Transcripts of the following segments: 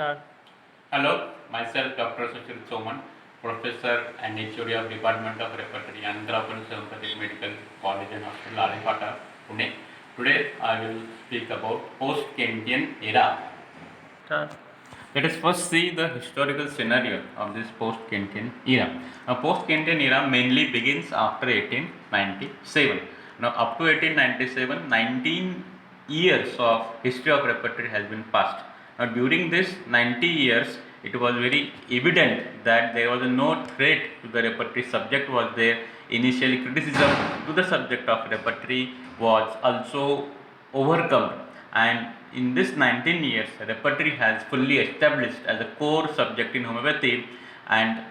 Start. Hello, myself Dr. Sushil Soman, Professor and HOD of Department of Repertory, Andhra Sympathetic Medical College and Hospital, Alipata, Pune. Today I will speak about post-Kentian era. Start. Let us first see the historical scenario of this post-Kentian era. Now, post-Kentian era mainly begins after 1897. Now, up to 1897, 19 years of history of repertory has been passed. Now, during this 90 years, it was very evident that there was no threat to the repertory subject was there. Initially, criticism to the subject of repertory was also overcome, and in this 19 years repertory has fully established as a core subject in homeopathy, and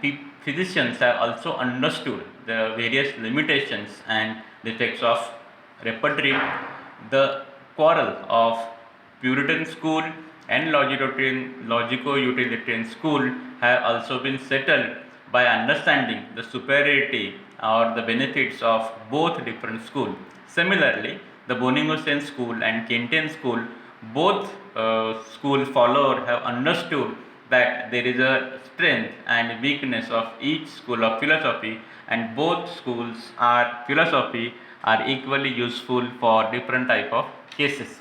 physicians have also understood the various limitations and defects of repertory. The quarrel of Puritan school and logico-utilitarian school have also been settled by understanding the superiority or the benefits of both different schools. Similarly, the Boninghusen school and Kentian school, both school followers have understood that there is a strength and weakness of each school of philosophy, and both schools are philosophy are equally useful for different type of cases.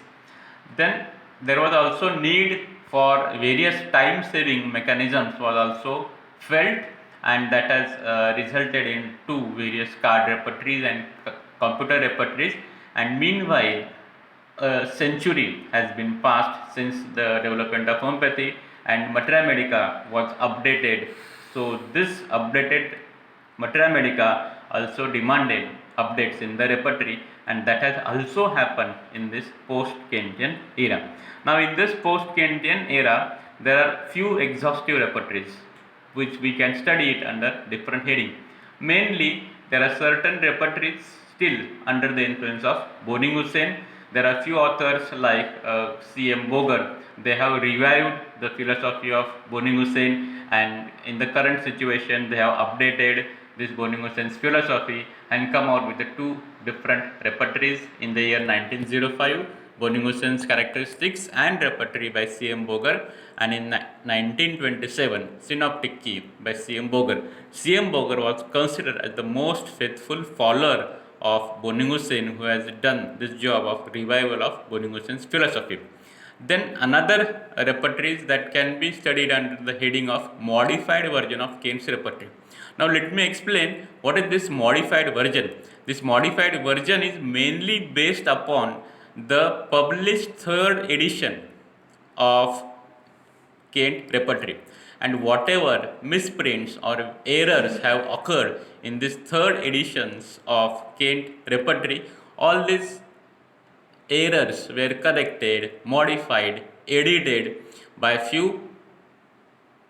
Then there was also need for various time saving mechanisms was also felt, and that has resulted in two various card repertories and computer repertories. And meanwhile, a century has been passed since the development of homeopathy, and Materia Medica was updated. So this updated Materia Medica also demanded updates in the repertory, and that has also happened in this post-Kentian era. Now, in this post-Kentian era, there are few exhaustive repertories which we can study it under different heading. Mainly, there are certain repertories still under the influence of Boninghusen. There are few authors like C.M. Boger. They have revived the philosophy of Boninghusen, and in the current situation, they have updated this Boninghusen's philosophy and come out with the two different repertories in the year 1905. Boninghusen's characteristics and repertory by C.M. Boger, and in 1927 Synoptic Key by C.M. Boger. C.M. Boger was considered as the most faithful follower of Boninghusen, who has done this job of revival of Boninghusen's philosophy. Then another repertories that can be studied under the heading of modified version of Kent's repertory. Now let me explain what is this modified version. This modified version is mainly based upon the published third edition of Kent repertory, and whatever misprints or errors have occurred in this third editions of Kent repertory, all these errors were corrected, modified, edited by few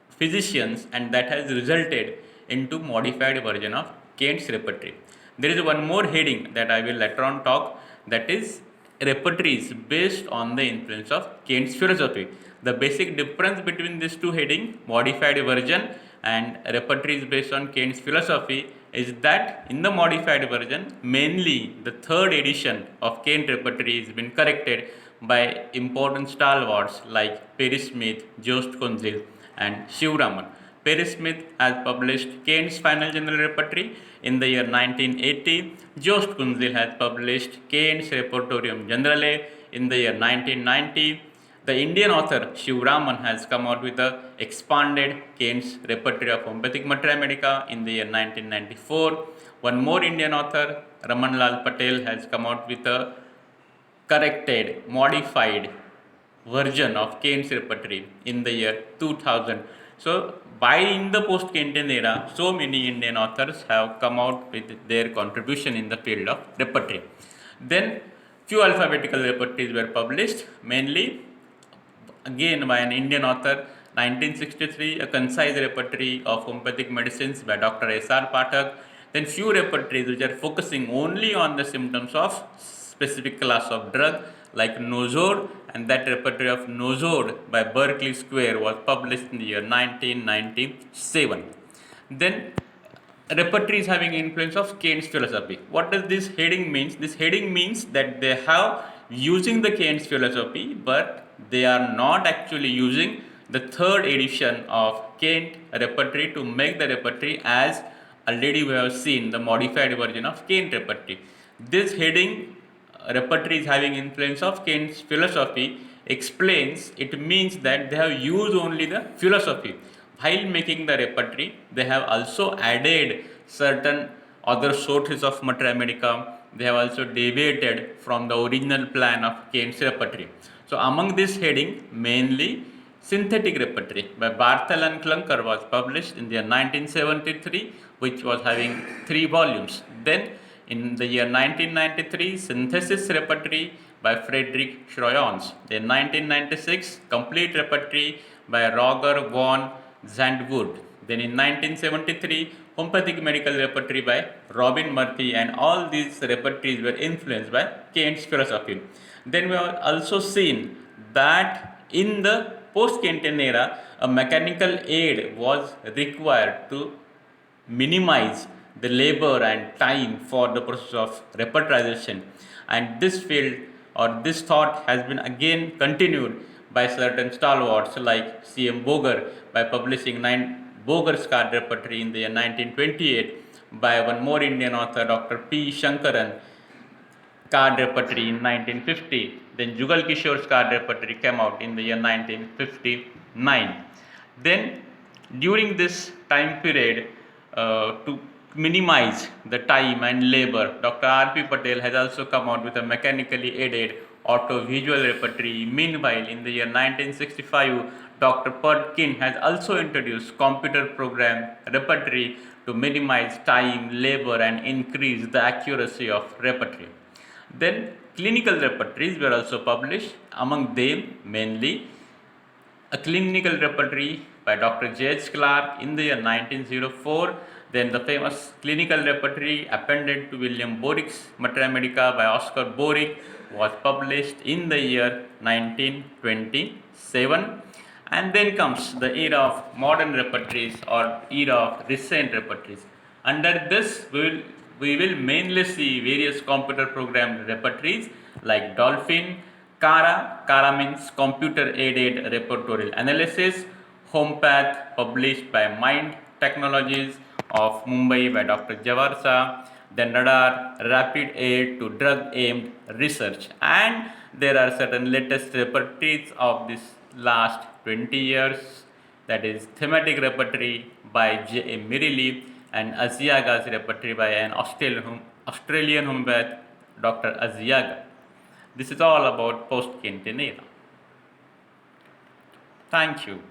physicians, and that has resulted into modified version of Kent's repertory. There is one more heading that I will later on talk, that is repertories based on the influence of Kent's philosophy. The basic difference between these two headings, modified version and repertories based on Kent's philosophy, is that in the modified version, mainly the third edition of Kent repertory has been corrected by important stalwarts like Perry Smith, Jost Konzil, and Shivraman. Perry Smith has published Kent's Final General Repertory in the year 1980. Jost Kunzil has published Kent's Repertorium Generale in the year 1990. The Indian author Shivraman has come out with a expanded Kent's Repertory of Homeopathic Materia Medica in the year 1994. One more Indian author, Raman Lal Patel, has come out with a corrected, modified version of Kent's repertory in the year 2000. So, by in the post-Kentian era, so many Indian authors have come out with their contribution in the field of repertory. Then, few alphabetical repertories were published, mainly again by an Indian author. 1963, a concise repertory of homeopathic medicines by Dr. S.R. Pathak. Then few repertories which are focusing only on the symptoms of specific class of drug like Nozode, and that repertory of Nozode by Berkeley Square was published in the year 1997. Then repertories having influence of Kent's philosophy. What does this heading means? This heading means that they have using the Kent's philosophy, but they are not actually using the third edition of Kent repertory to make the repertory as already we have seen the modified version of Kent repertory. This heading repertory is having influence of Kant's philosophy explains it means that they have used only the philosophy. While making the repertory, they have also added certain other sources of mater America. They have also deviated from the original plan of Kant's repertory. So among this heading, mainly Synthetic Repertory by Barthel and Clunker was published in the year 1973, which was having 3 volumes. Then in the year 1993, Synthesis Repertory by Friedrich Schroyons. In 1996, Complete Repertory by Roger von Zandvoort. Then in 1973, Homeopathic Medical Repertory by Robin Murphy, and all these repertories were influenced by Kant's philosophy. Then we have also seen that in the post-Kantian era, a mechanical aid was required to minimize the labor and time for the process of repertorization, and this field or this thought has been again continued by certain stalwarts like C.M. Boger by publishing 9 Boger's card repertory in the year 1928, by one more Indian author Dr. P. Shankaran card repertory in 1950. Then Jugal Kishore's card repertory came out in the year 1959. Then during this time period, to minimize the time and labor, Dr. R.P. Patel has also come out with a mechanically aided auto-visual repertory. Meanwhile, in the year 1965, Dr. Perkin has also introduced computer program repertory to minimize time, labor, and increase the accuracy of repertory. Then clinical repertories were also published, among them mainly a clinical repertory by Dr. J.H. Clark in the year 1904. Then the famous clinical repertory appended to William Borwick's Mater Medica by Oscar Borwick was published in the year 1927. And then comes the era of modern repertories or era of recent repertories. Under this, we will mainly see various computer programmed repertories like Dolphin, Kara means computer aided repertorial analysis, Homepath published by Mind Technologies of Mumbai by Dr. Javarsa, then Radar, Rapid Aid to Drug Aimed Research, and there are certain latest repertories of this last 20 years, that is thematic repertory by J. A. Mirilli and Asiaga's repertory by an Australian homeopath, Dr. Asiaga. This is all about post-Kantian era. Thank you.